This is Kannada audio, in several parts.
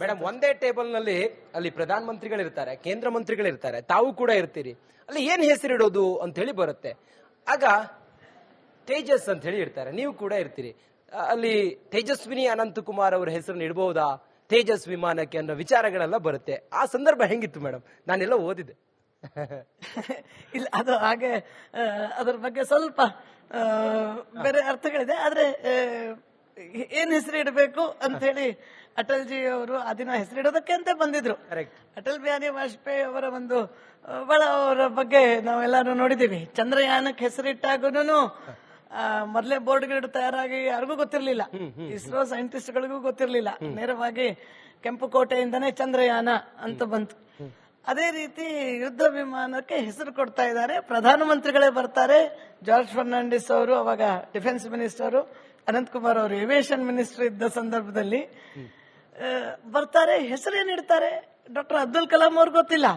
ಮೇಡಮ್ ಒಂದೇ ಟೇಬಲ್ ನಲ್ಲಿ ಅಲ್ಲಿ ಪ್ರಧಾನ ಮಂತ್ರಿಗಳಿರ್ತಾರೆ, ಕೇಂದ್ರ ಮಂತ್ರಿಗಳಿರ್ತಾರೆ, ತಾವು ಕೂಡ ಇರ್ತೀರಿ. ಅಲ್ಲಿ ಏನ್ ಹೆಸರಿಡೋದು ಅಂತ ಹೇಳಿ ಬರುತ್ತೆ. ಆಗ ತೇಜಸ್ ಅಂತ ಹೇಳಿ ಇರ್ತಾರೆ, ನೀವು ಕೂಡ ಇರ್ತೀರಿ. ಅಲ್ಲಿ ತೇಜಸ್ವಿನಿ ಅನಂತಕುಮಾರ್ ಅವರ ಹೆಸರನ್ನು ಇಡಬಹುದಾ ತೇಜಸ್ ವಿಮಾನಕ್ಕೆ ಅನ್ನೋ ವಿಚಾರಗಳೆಲ್ಲ ಬರುತ್ತೆ. ಆ ಸಂದರ್ಭ ಹೆಂಗಿತ್ತು ಮೇಡಮ್? ನಾನೆಲ್ಲ ಓದಿದೆ. ಇಲ್ಲ, ಅದು ಹಾಗೆ ಅದ್ರ ಬಗ್ಗೆ ಸ್ವಲ್ಪ ಬೇರೆ ಅರ್ಥಗಳಿದೆ. ಆದ್ರೆ ಏನ್ ಹೆಸರು ಇಡಬೇಕು ಅಂತ ಹೇಳಿ ಅಟಲ್ಜಿ ಅವರು ಆ ದಿನ ಹೆಸರಿಡೋದಕ್ಕೆ ಅಂತ ಬಂದಿದ್ರು. ಅಟಲ್ ಬಿಹಾರಿ ವಾಜಪೇಯಿ ಅವರ ಒಂದು ಬಹಳ ಅವರ ಬಗ್ಗೆ ನಾವೆಲ್ಲಾರು ನೋಡಿದೀವಿ. ಚಂದ್ರಯಾನಕ್ಕೆ ಹೆಸರಿಟ್ಟಾಗೂನು ಮೊದಲೇ ಬೋರ್ಡ್ಗಳು ತಯಾರಾಗಿ ಯಾರಿಗೂ ಗೊತ್ತಿರ್ಲಿಲ್ಲ, ಇಸ್ರೋ ಸೈಂಟಿಸ್ಟ್ ಗಳಿಗೂ ಗೊತ್ತಿರ್ಲಿಲ್ಲ. ನೇರವಾಗಿ ಕೆಂಪುಕೋಟೆಯಿಂದನೇ ಚಂದ್ರಯಾನ ಅಂತ ಬಂತು. ಅದೇ ರೀತಿ ಯುದ್ಧ ವಿಮಾನಕ್ಕೆ ಹೆಸರು ಕೊಡ್ತಾ ಇದ್ದಾರೆ. ಪ್ರಧಾನಮಂತ್ರಿಗಳೇ ಬರ್ತಾರೆ. ಜಾರ್ಜ್ ಫರ್ನಾಂಡಿಸ್ ಅವರು ಅವಾಗ ಡಿಫೆನ್ಸ್ ಮಿನಿಸ್ಟರ್, ಅನಂತಕುಮಾರ್ ಅವರು ಏವಿಯೇಷನ್ ಮಿನಿಸ್ಟರ್ ಇದ್ದ ಸಂದರ್ಭದಲ್ಲಿ ಬರ್ತಾರೆ. ಹೆಸರೇನಿಡ್ತಾರೆ ಡಾಕ್ಟರ್ ಅಬ್ದುಲ್ ಕಲಾಂ ಅವ್ರಿಗೆ ಗೊತ್ತಿಲ್ಲ.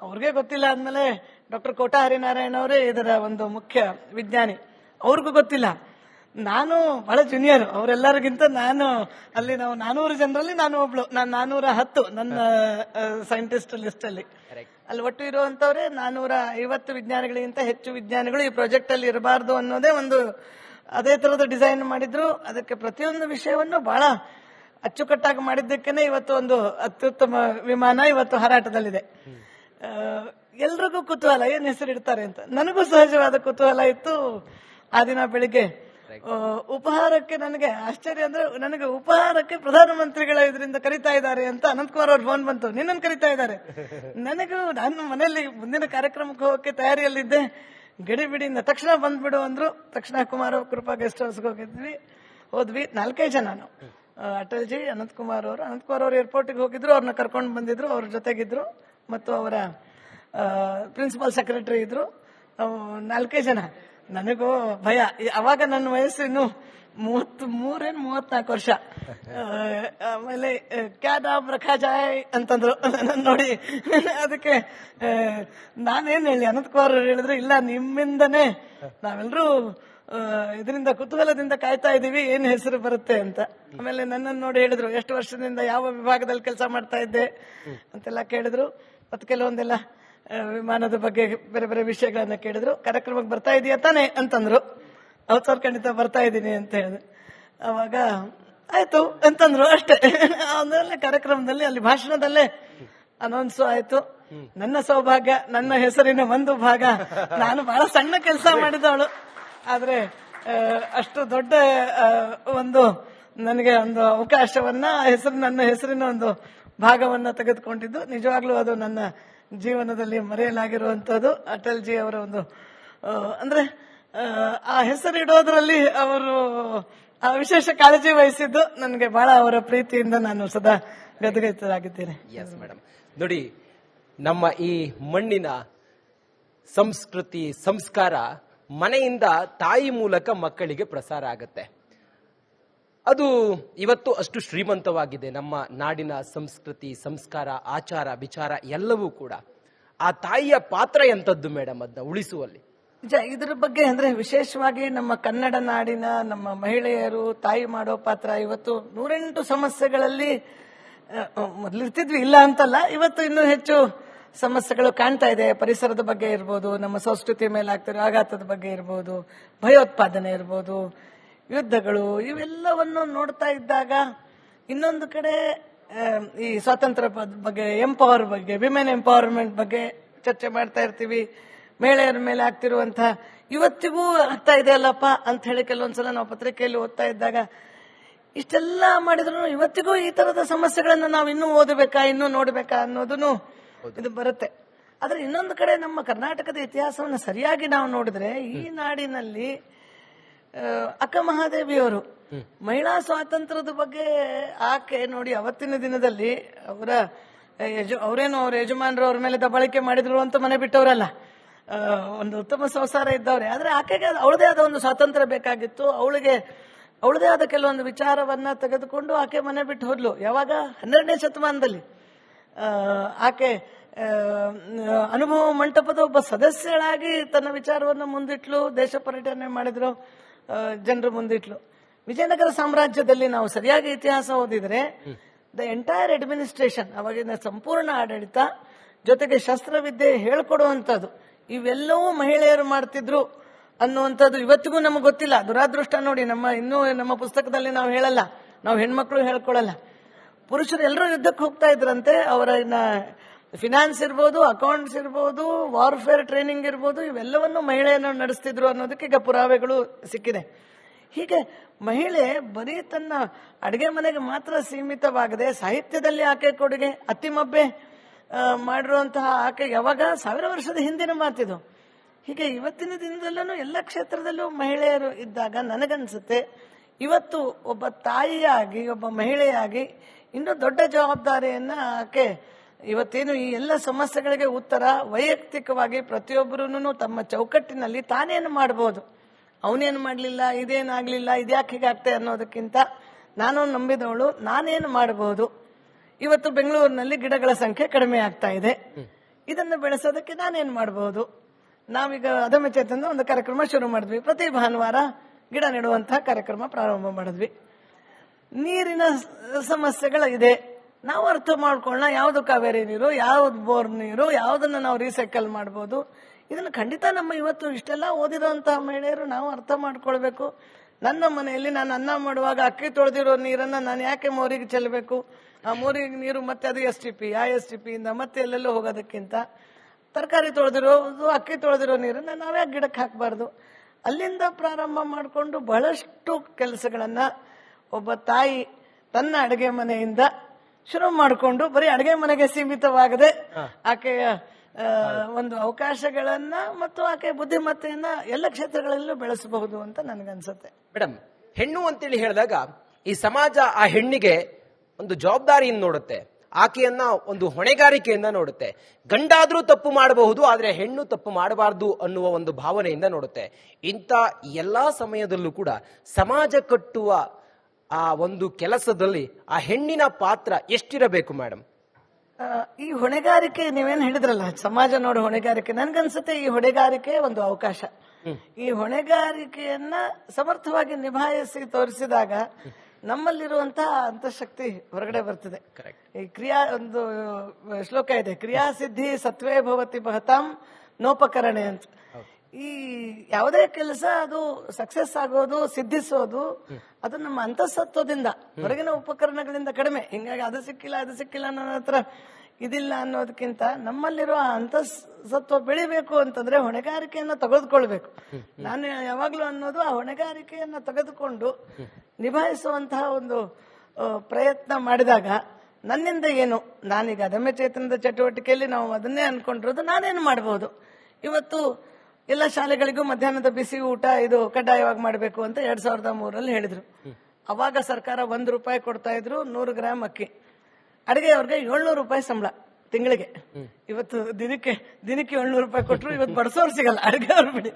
ಅವ್ರಿಗೆ ಗೊತ್ತಿಲ್ಲ ಅಂದ್ಮೇಲೆ ಡಾಕ್ಟರ್ ಕೋಟಾ ಹರಿನಾರಾಯಣ ಅವರೇ ಇದರ ಒಂದು ಮುಖ್ಯ ವಿಜ್ಞಾನಿ, ಅವ್ರಿಗೂ ಗೊತ್ತಿಲ್ಲ. ನಾನು ಬಹಳ ಜೂನಿಯರ್ ಅವರೆಲ್ಲರಿಗಿಂತ. ನಾನು ಅಲ್ಲಿ ನಾವು 400 ಜನರಲ್ಲಿ ನಾನು ಒಬ್ಳು, ನಾನು 410 ನನ್ನ ಸೈಂಟಿಸ್ಟ್ ಲಿಸ್ಟ್ ಅಲ್ಲಿ. ಅಲ್ಲಿ ಒಟ್ಟು ಇರುವಂತವ್ರೆ 450 ವಿಜ್ಞಾನಿಗಳಿಗಿಂತ ಹೆಚ್ಚು ವಿಜ್ಞಾನಿಗಳು ಈ ಪ್ರಾಜೆಕ್ಟ್ ಅಲ್ಲಿ ಇರಬಾರ್ದು ಅನ್ನೋದೇ ಒಂದು ಅದೇ ತರದ ಡಿಸೈನ್ ಮಾಡಿದ್ರು. ಅದಕ್ಕೆ ಪ್ರತಿಯೊಂದು ವಿಷಯವನ್ನು ಬಹಳ ಅಚ್ಚುಕಟ್ಟಾಗಿ ಮಾಡಿದ್ದಕ್ಕೇನೆ ಇವತ್ತು ಒಂದು ಅತ್ಯುತ್ತಮ ವಿಮಾನ ಇವತ್ತು ಹಾರಾಟದಲ್ಲಿದೆ. ಎಲ್ರಿಗೂ ಕುತೂಹಲ ಏನ್ ಹೆಸರಿಡ್ತಾರೆ ಅಂತ. ನನಗೂ ಸಹಜವಾದ ಕುತೂಹಲ ಇತ್ತು. ಆ ದಿನ ಬೆಳಿಗ್ಗೆ ಉಪಹಾರಕ್ಕೆ ನನಗೆ ಆಶ್ಚರ್ಯ ಅಂದ್ರೆ, ನನಗೆ ಉಪಹಾರಕ್ಕೆ ಪ್ರಧಾನಮಂತ್ರಿಗಳ ಇದರಿಂದ ಕರೀತಾ ಇದ್ದಾರೆ ಅಂತ ಅನಂತಕುಮಾರ್ ಅವ್ರ ಫೋನ್ ಬಂತು, ನಿನ್ನನ್ನು ಕರೀತಾ ಇದ್ದಾರೆ. ನನಗೂ ನಾನು ಮನೆಯಲ್ಲಿ ಮುಂದಿನ ಕಾರ್ಯಕ್ರಮಕ್ಕೆ ಹೋಗಕ್ಕೆ ತಯಾರಿಯಲ್ಲಿದ್ದೆ. ಗಡಿಬಿಡಿಯಿಂದ ತಕ್ಷಣ ಬಂದ್ಬಿಡು ಅಂದ್ರು. ತಕ್ಷಣ ಕುಮಾರ ಕೃಪಾ ಗೆಸ್ಟ್ ಹೌಸ್ಗೆ ಹೋದ್ವಿ. 4 ಜನ ನಾವು, ಅಟಲ್ಜಿ, ಅನಂತಕುಮಾರ್ ಅವರು ಏರ್ಪೋರ್ಟ್ಗೆ ಹೋಗಿದ್ರು, ಅವ್ರನ್ನ ಕರ್ಕೊಂಡು ಬಂದಿದ್ರು, ಅವ್ರ ಜೊತೆಗಿದ್ರು, ಮತ್ತು ಅವರ ಪ್ರಿನ್ಸಿಪಲ್ ಸೆಕ್ರೆಟರಿ ಇದ್ರು. 4 ಜನ. ನನಗೂ ಭಯ. ಅವಾಗ ನನ್ನ ವಯಸ್ಸು ಇನ್ನು 34 ವರ್ಷ. ಆಮೇಲೆ ಕ್ಯಾ ನಾಮ್ ರಖಾ ಜಾಯ್ ಅಂತಂದ್ರು ನೋಡಿ. ಅದಕ್ಕೆ ನಾನೇನ್ ಹೇಳಿ, ಅನಂತಕುಮಾರ್ ಹೇಳಿದ್ರು, ಇಲ್ಲ ನಿಮ್ಮಿಂದನೇ ನಾವೆಲ್ಲರೂ ಇದರಿಂದ ಕುತೂಹಲದಿಂದ ಕಾಯ್ತಾ ಇದೀವಿ ಏನ್ ಹೆಸರು ಬರುತ್ತೆ ಅಂತ. ಆಮೇಲೆ ನನ್ನನ್ನು ನೋಡಿ ಹೇಳಿದ್ರು, ಎಷ್ಟು ವರ್ಷದಿಂದ ಯಾವ ವಿಭಾಗದಲ್ಲಿ ಕೆಲಸ ಮಾಡ್ತಾ ಇದ್ದೆ ಅಂತೆಲ್ಲ ಕೇಳಿದ್ರು. ಮತ್ತೆ ಕೆಲವೊಂದೆಲ್ಲ ವಿಮಾನದ ಬಗ್ಗೆ ಬೇರೆ ಬೇರೆ ವಿಷಯಗಳನ್ನ ಕೇಳಿದ್ರು. ಕಾರ್ಯಕ್ರಮಕ್ಕೆ ಬರ್ತಾ ಇದೀಯಾ ತಾನೆ ಅಂತಂದ್ರು. ಹೌದು ಸರ್, ಖಂಡಿತ ಬರ್ತಾ ಇದ್ದೀನಿ ಅಂತ ಹೇಳಿದೆ. ಅವಾಗ ಆಯ್ತು ಅಂತಂದ್ರು, ಅಷ್ಟೇ. ಆಮೇಲೆ ಕಾರ್ಯಕ್ರಮದಲ್ಲಿ ಅಲ್ಲಿ ಭಾಷಣದಲ್ಲೇ ಅನೌನ್ಸು ಆಯ್ತು. ನನ್ನ ಸೌಭಾಗ್ಯ, ನನ್ನ ಹೆಸರಿನ ಒಂದು ಭಾಗ. ನಾನು ಬಹಳ ಸಣ್ಣ ಕೆಲಸ ಮಾಡಿದವಳು, ಆದ್ರೆ ಅಷ್ಟು ದೊಡ್ಡ ಒಂದು ನನಗೆ ಒಂದು ಅವಕಾಶವನ್ನ ನನ್ನ ಹೆಸರಿನ ಒಂದು ಭಾಗವನ್ನ ತೆಗೆದುಕೊಂಡಿದ್ದು ನಿಜವಾಗ್ಲೂ ಅದು ನನ್ನ ಜೀವನದಲ್ಲಿ ಮರೆಯಲಾಗಿರುವಂತದ್ದು. ಅಟಲ್ಜಿ ಅವರ ಒಂದು ಅಂದ್ರೆ ಆ ಹೆಸರಿಡೋದ್ರಲ್ಲಿ ಅವರು ವಿಶೇಷ ಕಾಳಜಿ ವಹಿಸಿದ್ದು ನನಗೆ ಬಹಳ ಅವರ ಪ್ರೀತಿಯಿಂದ ನಾನು ಸದಾ ಗದಗೈತರಾಗಿದ್ದೇನೆ. ಎಸ್ ಮೇಡಮ್, ನೋಡಿ ನಮ್ಮ ಈ ಮಣ್ಣಿನ ಸಂಸ್ಕೃತಿ ಸಂಸ್ಕಾರ ಮನೆಯಿಂದ ತಾಯಿ ಮೂಲಕ ಮಕ್ಕಳಿಗೆ ಪ್ರಸಾರ ಆಗುತ್ತೆ. ಅದು ಇವತ್ತು ಅಷ್ಟು ಶ್ರೀಮಂತವಾಗಿದೆ. ನಮ್ಮ ನಾಡಿನ ಸಂಸ್ಕೃತಿ ಸಂಸ್ಕಾರ ಆಚಾರ ವಿಚಾರ ಎಲ್ಲವೂ ಕೂಡ. ಆ ತಾಯಿಯ ಪಾತ್ರ ಎಂತದ್ದು ಮೇಡಮ್ ಅದನ್ನ ಉಳಿಸುವಲ್ಲಿ? ಇದರ ಬಗ್ಗೆ ಅಂದ್ರೆ ವಿಶೇಷವಾಗಿ ನಮ್ಮ ಕನ್ನಡ ನಾಡಿನ ನಮ್ಮ ಮಹಿಳೆಯರು ತಾಯಿ ಮಾಡೋ ಪಾತ್ರ ಇವತ್ತು 108 ಸಮಸ್ಯೆಗಳಲ್ಲಿ ಮೊದಲಿರ್ತಿದ್ವಿ, ಇಲ್ಲ ಅಂತಲ್ಲ, ಇವತ್ತು ಇನ್ನೂ ಹೆಚ್ಚು ಸಮಸ್ಯೆಗಳು ಕಾಣ್ತಾ ಇದೆ. ಪರಿಸರದ ಬಗ್ಗೆ ಇರ್ಬೋದು, ನಮ್ಮ ಸಂಸ್ಕೃತಿ ಮೇಲೆ ಆಗ್ತಿರೋ ಆಘಾತದ ಬಗ್ಗೆ ಇರ್ಬೋದು, ಭಯೋತ್ಪಾದನೆ ಇರ್ಬೋದು, ಯುದ್ಧಗಳು, ಇವೆಲ್ಲವನ್ನು ನೋಡ್ತಾ ಇದ್ದಾಗ ಇನ್ನೊಂದು ಕಡೆ ಈ ಸ್ವಾತಂತ್ರ್ಯ ಬಗ್ಗೆ, ಎಂಪವರ್ ಬಗ್ಗೆ, ವಿಮೆನ್ ಎಂಪವರ್ಮೆಂಟ್ ಬಗ್ಗೆ ಚರ್ಚೆ ಮಾಡ್ತಾ ಇರ್ತೀವಿ. ಮಹಿಳೆಯರ ಮೇಲೆ ಆಗ್ತಿರುವಂತಹ ಇವತ್ತಿಗೂ ಆಗ್ತಾ ಇದೆ ಅಲ್ಲಪ್ಪ ಅಂತ ಹೇಳಿ ಕೆಲವೊಂದ್ಸಲ ನಾವು ಪತ್ರಿಕೆಯಲ್ಲಿ ಓದ್ತಾ ಇದ್ದಾಗ ಇಷ್ಟೆಲ್ಲ ಮಾಡಿದ್ರು ಇವತ್ತಿಗೂ ಈ ತರದ ಸಮಸ್ಯೆಗಳನ್ನ ನಾವು ಇನ್ನೂ ಓದಬೇಕಾ, ಇನ್ನೂ ನೋಡ್ಬೇಕಾ ಅನ್ನೋದನ್ನು ಇದು ಬರುತ್ತೆ. ಆದ್ರೆ ಇನ್ನೊಂದು ಕಡೆ ನಮ್ಮ ಕರ್ನಾಟಕದ ಇತಿಹಾಸವನ್ನು ಸರಿಯಾಗಿ ನಾವು ನೋಡಿದ್ರೆ ಈ ನಾಡಿನಲ್ಲಿ ಅಕ್ಕ ಮಹಾದೇವಿಯವರು ಮಹಿಳಾ ಸ್ವಾತಂತ್ರ್ಯದ ಬಗ್ಗೆ ಆಕೆ ನೋಡಿ ಅವತ್ತಿನ ದಿನದಲ್ಲಿ ಅವರೇನು ಅವ್ರ ಯಜಮಾನರು ಅವ್ರ ಮೇಲೆ ದಬ್ಬಾಳಿಕೆ ಮಾಡಿದ್ರು ಅಂತ ಮನೆ ಬಿಟ್ಟವರಲ್ಲ, ಒಂದು ಉತ್ತಮ ಸಂಸಾರ ಇದ್ದವ್ರೆ. ಆದ್ರೆ ಆಕೆಗೆ ಅವಳದೇ ಆದ ಒಂದು ಸ್ವಾತಂತ್ರ್ಯ ಬೇಕಾಗಿತ್ತು. ಅವಳದೇ ಆದ ಕೆಲವೊಂದು ವಿಚಾರವನ್ನ ತೆಗೆದುಕೊಂಡು ಆಕೆ ಮನೆ ಬಿಟ್ಟು ಹೋದ್ಲು. ಯಾವಾಗ 12ನೇ ಶತಮಾನದಲ್ಲಿ ಆಕೆ ಅನುಭವ ಮಂಟಪದ ಒಬ್ಬ ಸದಸ್ಯಳಾಗಿ ತನ್ನ ವಿಚಾರವನ್ನು ಮುಂದಿಟ್ಲು, ದೇಶ ಪರ್ಯಟನೆ ಮಾಡಿದ್ರು, ಜನರು ಮುಂದಿಟ್ಲು. ವಿಜಯನಗರ ಸಾಮ್ರಾಜ್ಯದಲ್ಲಿ ನಾವು ಸರಿಯಾಗಿ ಇತಿಹಾಸ ಓದಿದ್ರೆ ದ ಎಂಟೈರ್ ಅಡ್ಮಿನಿಸ್ಟ್ರೇಷನ್, ಅವಾಗಿನ ಸಂಪೂರ್ಣ ಆಡಳಿತ ಜೊತೆಗೆ ಶಸ್ತ್ರವಿದ್ಯೆ ಹೇಳ್ಕೊಡುವಂಥದ್ದು ಇವೆಲ್ಲವೂ ಮಹಿಳೆಯರು ಮಾಡ್ತಿದ್ರು ಅನ್ನುವಂಥದ್ದು ಇವತ್ತಿಗೂ ನಮಗೆ ಗೊತ್ತಿಲ್ಲ. ದುರಾದೃಷ್ಟ ನೋಡಿ, ನಮ್ಮ ಪುಸ್ತಕದಲ್ಲಿ ನಾವು ಹೇಳಲ್ಲ, ನಾವು ಹೆಣ್ಮಕ್ಳು ಹೇಳ್ಕೊಳಲ್ಲ. ಪುರುಷರು ಎಲ್ಲರೂ ಯುದ್ಧಕ್ಕೆ ಹೋಗ್ತಾ ಇದ್ರಂತೆ. ಅವರ ಫಿನಾನ್ಸ್ ಇರ್ಬೋದು, ಅಕೌಂಟ್ಸ್ ಇರ್ಬೋದು, ವಾರ್ಫೇರ್ ಟ್ರೈನಿಂಗ್ ಇರ್ಬೋದು, ಇವೆಲ್ಲವನ್ನು ಮಹಿಳೆಯನ್ನು ನಡೆಸ್ತಿದ್ರು ಅನ್ನೋದಕ್ಕೆ ಈಗ ಪುರಾವೆಗಳು ಸಿಕ್ಕಿದೆ. ಹೀಗೆ ಮಹಿಳೆ ಬರೀ ತನ್ನ ಅಡುಗೆ ಮನೆಗೆ ಮಾತ್ರ ಸೀಮಿತವಾಗದೆ ಸಾಹಿತ್ಯದಲ್ಲಿ ಆಕೆ ಕೊಡುಗೆ, ಅತ್ತಿಮಬ್ಬೆ ಮಾಡಿರುವಂತಹ ಆಕೆ ಯಾವಾಗ 1000 ವರ್ಷದ ಹಿಂದಿನ ಮಾತಿದು. ಹೀಗೆ ಇವತ್ತಿನ ದಿನದಲ್ಲೂ ಎಲ್ಲ ಕ್ಷೇತ್ರದಲ್ಲೂ ಮಹಿಳೆಯರು ಇದ್ದಾಗ ನನಗನ್ಸುತ್ತೆ ಇವತ್ತು ಒಬ್ಬ ತಾಯಿಯಾಗಿ, ಒಬ್ಬ ಮಹಿಳೆಯಾಗಿ ಇನ್ನೂ ದೊಡ್ಡ ಜವಾಬ್ದಾರಿಯನ್ನ ಆಕೆ ಇವತ್ತೇನು ಈ ಎಲ್ಲ ಸಮಸ್ಯೆಗಳಿಗೆ ಉತ್ತರ ವೈಯಕ್ತಿಕವಾಗಿ ಪ್ರತಿಯೊಬ್ಬರೂ ತಮ್ಮ ಚೌಕಟ್ಟಿನಲ್ಲಿ ತಾನೇನು ಮಾಡಬಹುದು, ಅವನೇನು ಮಾಡಲಿಲ್ಲ, ಇದೇನಾಗ್ಲಿಲ್ಲ, ಇದ್ಯಾಕೆ ಹೀಗಾಗ್ತದೆ ಅನ್ನೋದಕ್ಕಿಂತ ನಾನು ನಂಬಿದವಳು ನಾನೇನು ಮಾಡಬಹುದು. ಇವತ್ತು ಬೆಂಗಳೂರಿನಲ್ಲಿ ಗಿಡಗಳ ಸಂಖ್ಯೆ ಕಡಿಮೆ ಆಗ್ತಾ ಇದೆ, ಇದನ್ನು ಬೆಳೆಸೋದಕ್ಕೆ ನಾನೇನು ಮಾಡಬಹುದು. ನಾವೀಗ ಅದಮ್ಯ ಚೇತನದ ಒಂದು ಕಾರ್ಯಕ್ರಮ ಶುರು ಮಾಡಿದ್ವಿ. ಪ್ರತಿ ಭಾನುವಾರ ಗಿಡ ನೆಡುವಂತಹ ಕಾರ್ಯಕ್ರಮ ಪ್ರಾರಂಭ ಮಾಡಿದ್ವಿ. ನೀರಿನ ಸಮಸ್ಯೆಗಳಿದೆ, ನಾವು ಅರ್ಥ ಮಾಡ್ಕೊಳ್ಳೋಣ ಯಾವುದು ಕಾವೇರಿ ನೀರು, ಯಾವ್ದು ಬೋರ್ ನೀರು, ಯಾವುದನ್ನ ನಾವು ರೀಸೈಕಲ್ ಮಾಡ್ಬೋದು. ಇದನ್ನು ಖಂಡಿತ ನಮ್ಮ ಇವತ್ತು ಇಷ್ಟೆಲ್ಲ ಓದಿರುವಂತಹ ಮಹಿಳೆಯರು ನಾವು ಅರ್ಥ ಮಾಡ್ಕೊಳ್ಬೇಕು. ನನ್ನ ಮನೆಯಲ್ಲಿ ನಾನು ಅನ್ನ ಮಾಡುವಾಗ ಅಕ್ಕಿ ತೊಳೆದಿರೋ ನೀರನ್ನ ನಾನು ಯಾಕೆ ಮೋರಿಗೆ ಚೆಲ್ಲಬೇಕು? ಆ ಮೋರಿಗೆ ನೀರು ಮತ್ತೆ ಅದು STP, ಆ STP ಇಂದ ಮತ್ತೆ ಎಲ್ಲೆಲ್ಲೋ ಹೋಗೋದಕ್ಕಿಂತ ತರಕಾರಿ ತೊಳೆದಿರೋದು, ಅಕ್ಕಿ ತೊಳೆದಿರೋ ನೀರನ್ನ ನಾವ್ಯಾಕೆ ಗಿಡಕ್ಕೆ ಹಾಕಬಾರ್ದು? ಅಲ್ಲಿಂದ ಪ್ರಾರಂಭ ಮಾಡಿಕೊಂಡು ಬಹಳಷ್ಟು ಕೆಲಸಗಳನ್ನ ಒಬ್ಬ ತಾಯಿ ತನ್ನ ಅಡುಗೆ ಮನೆಯಿಂದ ಶುರು ಮಾಡಿಕೊಂಡು ಬರೀ ಅಡುಗೆ ಮನೆಗೆ ಸೀಮಿತವಾಗದೆ ಆಕೆಯ ಒಂದು ಅವಕಾಶಗಳನ್ನ ಮತ್ತು ಆಕೆ ಬುದ್ಧಿಮತ್ತೆಯನ್ನ ಎಲ್ಲ ಕ್ಷೇತ್ರಗಳಲ್ಲೂ ಬೆಳೆಸಬಹುದು ಅಂತ ನನಗನ್ಸುತ್ತೆ. ಮೇಡಮ್, ಹೆಣ್ಣು ಅಂತೇಳಿ ಹೇಳಿದಾಗ ಈ ಸಮಾಜ ಆ ಹೆಣ್ಣಿಗೆ ಒಂದು ಜವಾಬ್ದಾರಿಯನ್ನು ನೋಡುತ್ತೆ, ಆಕೆಯನ್ನ ಒಂದು ಹೊಣೆಗಾರಿಕೆಯಿಂದ ನೋಡುತ್ತೆ. ಗಂಡಾದ್ರೂ ತಪ್ಪು ಮಾಡಬಹುದು, ಆದ್ರೆ ಹೆಣ್ಣು ತಪ್ಪು ಮಾಡಬಾರ್ದು ಅನ್ನುವ ಒಂದು ಭಾವನೆಯಿಂದ ನೋಡುತ್ತೆ. ಇಂಥ ಎಲ್ಲಾ ಸಮಯದಲ್ಲೂ ಕೂಡ ಸಮಾಜ ಕಟ್ಟುವ ಆ ಒಂದು ಕೆಲಸದಲ್ಲಿ ಆ ಹೆಣ್ಣಿನ ಪಾತ್ರ ಎಷ್ಟಿರಬೇಕು ಮೇಡಮ್? ಈ ಹೊಣೆಗಾರಿಕೆ ನೀವೇನು ಹೇಳಿದ್ರಲ್ಲ, ಸಮಾಜ ನೋಡು ಹೊಣೆಗಾರಿಕೆ, ನನ್ಗನ್ಸುತ್ತೆ ಈ ಹೊಣೆಗಾರಿಕೆ ಒಂದು ಅವಕಾಶ. ಈ ಹೊಣೆಗಾರಿಕೆಯನ್ನ ಸಮರ್ಥವಾಗಿ ನಿಭಾಯಿಸಿ ತೋರಿಸಿದಾಗ ನಮ್ಮಲ್ಲಿರುವಂತಹ ಅಂತಃಶಕ್ತಿ ಹೊರಗಡೆ ಬರ್ತದೆ. ಈ ಒಂದು ಶ್ಲೋಕ ಇದೆ, ಕ್ರಿಯಾ ಸಿದ್ಧಿ ಸತ್ವೇ ಭವತಿ ಬಹತಾಂ ನೋಪಕರಣೆ ಅಂತ. ಈ ಯಾವುದೇ ಕೆಲಸ ಅದು ಸಕ್ಸಸ್ ಆಗೋದು, ಸಿದ್ಧಿಸೋದು ಅದು ನಮ್ಮ ಅಂತಃಸತ್ವದಿಂದ, ಹೊರಗಿನ ಉಪಕರಣಗಳಿಂದ ಕಡಿಮೆ. ಹಿಂಗಾಗಿ ಅದು ಸಿಕ್ಕಿಲ್ಲ ನನ್ನ ಹತ್ರ ಇದಿಲ್ಲ ಅನ್ನೋದಕ್ಕಿಂತ ನಮ್ಮಲ್ಲಿರುವ ಅಂತಃಸತ್ವ ಬೆಳಿಬೇಕು ಅಂತಂದ್ರೆ ಹೊಣೆಗಾರಿಕೆಯನ್ನ ತೆಗೆದುಕೊಳ್ಬೇಕು. ನಾನು ಯಾವಾಗ್ಲೂ ಅನ್ನೋದು ಆ ಹೊಣೆಗಾರಿಕೆಯನ್ನ ತೆಗೆದುಕೊಂಡು ನಿಭಾಯಿಸುವಂತಹ ಒಂದು ಪ್ರಯತ್ನ ಮಾಡಿದಾಗ ನನ್ನಿಂದ ಏನು, ನಾನೀಗ ಅದಮ್ಯ ಚೇತನದ ಚಟುವಟಿಕೆಯಲ್ಲಿ ನಾವು ಅದನ್ನೇ ಅನ್ಕೊಂಡಿರೋದು, ನಾನೇನು ಮಾಡಬಹುದು. ಇವತ್ತು ಎಲ್ಲ ಶಾಲೆಗಳಿಗೂ ಮಧ್ಯಾಹ್ನದ ಬಿಸಿ ಊಟ ಇದು ಕಡ್ಡಾಯವಾಗಿ ಮಾಡಬೇಕು ಅಂತ 2003 ಹೇಳಿದ್ರು. ಅವಾಗ ಸರ್ಕಾರ ₹1 ಕೊಡ್ತಾ ಇದ್ರು 100 ಗ್ರಾಮ್ ಅಕ್ಕಿ. ಅಡಿಗೆಯವ್ರಿಗೆ ₹700 ಸಂಬಳ ತಿಂಗಳಿಗೆ. ಇವತ್ತು ದಿನಕ್ಕೆ ₹700 ಕೊಟ್ಟರು ಇವತ್ತು ಬಡಸೋರು ಸಿಗಲ್ಲ, ಅಡಿಗೆಯವ್ರು ಬಿಡಿ.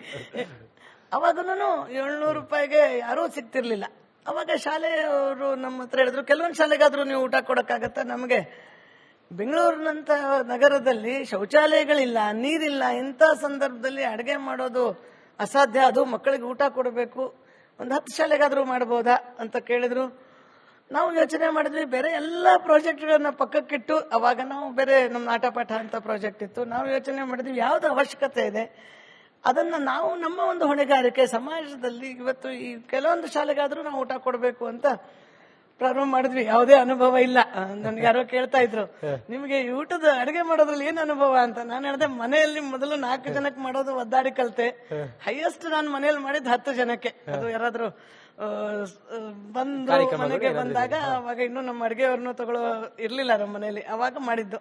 ಅವಾಗೂನು ₹700 ಯಾರೂ ಸಿಗ್ತಿರ್ಲಿಲ್ಲ. ಅವಾಗ ಶಾಲೆಯವರು ನಮ್ಮ ಹತ್ರ ಹೇಳಿದ್ರು, ಕೆಲವೊಂದು ಶಾಲೆಗಾದ್ರೂ ನೀವು ಊಟ ಕೊಡಕ್ಕಾಗತ್ತ? ನಮಗೆ ಬೆಂಗಳೂರಿನಂತ ನಗರದಲ್ಲಿ ಶೌಚಾಲಯಗಳಿಲ್ಲ, ನೀರಿಲ್ಲ. ಇಂಥ ಸಂದರ್ಭದಲ್ಲಿ ಅಡುಗೆ ಮಾಡೋದು ಅಸಾಧ್ಯ, ಅದು ಮಕ್ಕಳಿಗೆ ಊಟ ಕೊಡಬೇಕು, ಒಂದು 10 ಶಾಲೆಗಾದ್ರೂ ಮಾಡಬಹುದಾ ಅಂತ ಕೇಳಿದ್ರು. ನಾವು ಯೋಚನೆ ಮಾಡಿದ್ವಿ, ಬೇರೆ ಎಲ್ಲ ಪ್ರಾಜೆಕ್ಟ್ಗಳನ್ನ ಪಕ್ಕಕ್ಕಿಟ್ಟು, ಅವಾಗ ನಾವು ಬೇರೆ ನಮ್ಮ ನಾಟಪಾಠ ಅಂತ ಪ್ರಾಜೆಕ್ಟ್ ಇತ್ತು, ನಾವು ಯೋಚನೆ ಮಾಡಿದ್ವಿ ಯಾವ್ದು ಅವಶ್ಯಕತೆ ಇದೆ ಅದನ್ನ ನಾವು ನಮ್ಮ ಒಂದು ಹೊಣೆಗಾರಿಕೆ ಸಮಾಜದಲ್ಲಿ ಇವತ್ತು ಈ ಕೆಲವೊಂದು ಶಾಲೆಗಾದ್ರೂ ನಾವು ಊಟ ಕೊಡಬೇಕು ಅಂತ ಪ್ರಾರಂಭ ಮಾಡಿದ್ವಿ. ಯಾವುದೇ ಅನುಭವ ಇಲ್ಲ. ನನ್ಗೆ ಯಾರೋ ಕೇಳ್ತಾ ಇದ್ರು, ನಿಮ್ಗೆ ಊಟದ ಅಡುಗೆ ಮಾಡೋದ್ರಲ್ಲಿ ಏನ್ ಅನುಭವ ಅಂತ. ನಾನು ಹೇಳಿದೆ, ಮನೆಯಲ್ಲಿ ಮೊದಲು 4 ಜನಕ್ಕೆ ಮಾಡೋದು ಒದ್ದಾಡಿ ಕಲ್ತೆ. ಹೈಯೆಸ್ಟ್ ನಾನು ಮನೆಯಲ್ಲಿ ಮಾಡಿದ್ದು 10 ಜನಕ್ಕೆ. ಅದು ಯಾರಾದ್ರೂ ಮನೆಗೆ ಬಂದಾಗ, ಅವಾಗ ಇನ್ನೂ ನಮ್ಮ ಅಡುಗೆಯವ್ರನ್ನು ತಗೊಳ್ಳೋ ಇರ್ಲಿಲ್ಲ ನಮ್ಮ ಮನೆಯಲ್ಲಿ, ಅವಾಗ ಮಾಡಿದ್ದು.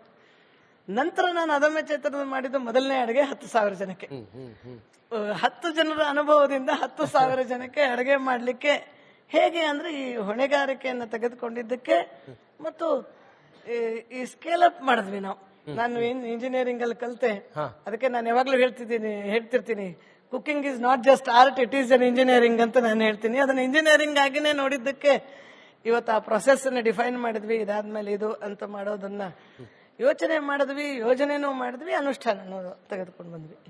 ನಂತರ ನಾನು ಅದಮ್ಯ ಚೇತನದ ಮಾಡಿದ್ದು ಮೊದಲನೇ ಅಡುಗೆ 10,000 ಜನಕ್ಕೆ. 10 ಜನರ ಅನುಭವದಿಂದ 10,000 ಜನಕ್ಕೆ ಅಡುಗೆ ಮಾಡ್ಲಿಕ್ಕೆ ಹೇಗೆ ಅಂದ್ರೆ ಈ ಹೊಣೆಗಾರಿಕೆಯನ್ನು ತೆಗೆದುಕೊಂಡಿದ್ದಕ್ಕೆ ಮತ್ತು ಈ ಸ್ಕೇಲ್ ಅಪ್ ಮಾಡಿದ್ವಿ ನಾವು. ನಾನು ಇಂಜಿನಿಯರಿಂಗ್ ಅಲ್ಲಿ ಕಲಿತೆ, ಅದಕ್ಕೆ ನಾನು ಯಾವಾಗ್ಲೂ ಹೇಳ್ತಿರ್ತೀನಿ, cooking is not just art, it is an engineering ಅಂತ ನಾನು ಹೇಳ್ತೀನಿ. ಅದನ್ನ ಇಂಜಿನಿಯರಿಂಗ್ ಆಗಿನೇ ನೋಡಿದ್ದಕ್ಕೆ ಇವತ್ತು ಆ ಪ್ರೊಸೆಸ್ ಅನ್ನ ಡಿಫೈನ್ ಮಾಡಿದ್ವಿ. ಇದಾದ್ಮೇಲೆ ಇದು ಅಂತ ಮಾಡೋದನ್ನ ಯೋಚನೆ ಮಾಡಿದ್ವಿ, ಯೋಜನೆನೂ ಮಾಡಿದ್ವಿ, ಅನುಷ್ಠಾನ ತೆಗೆದುಕೊಂಡು ಬಂದ್ವಿ.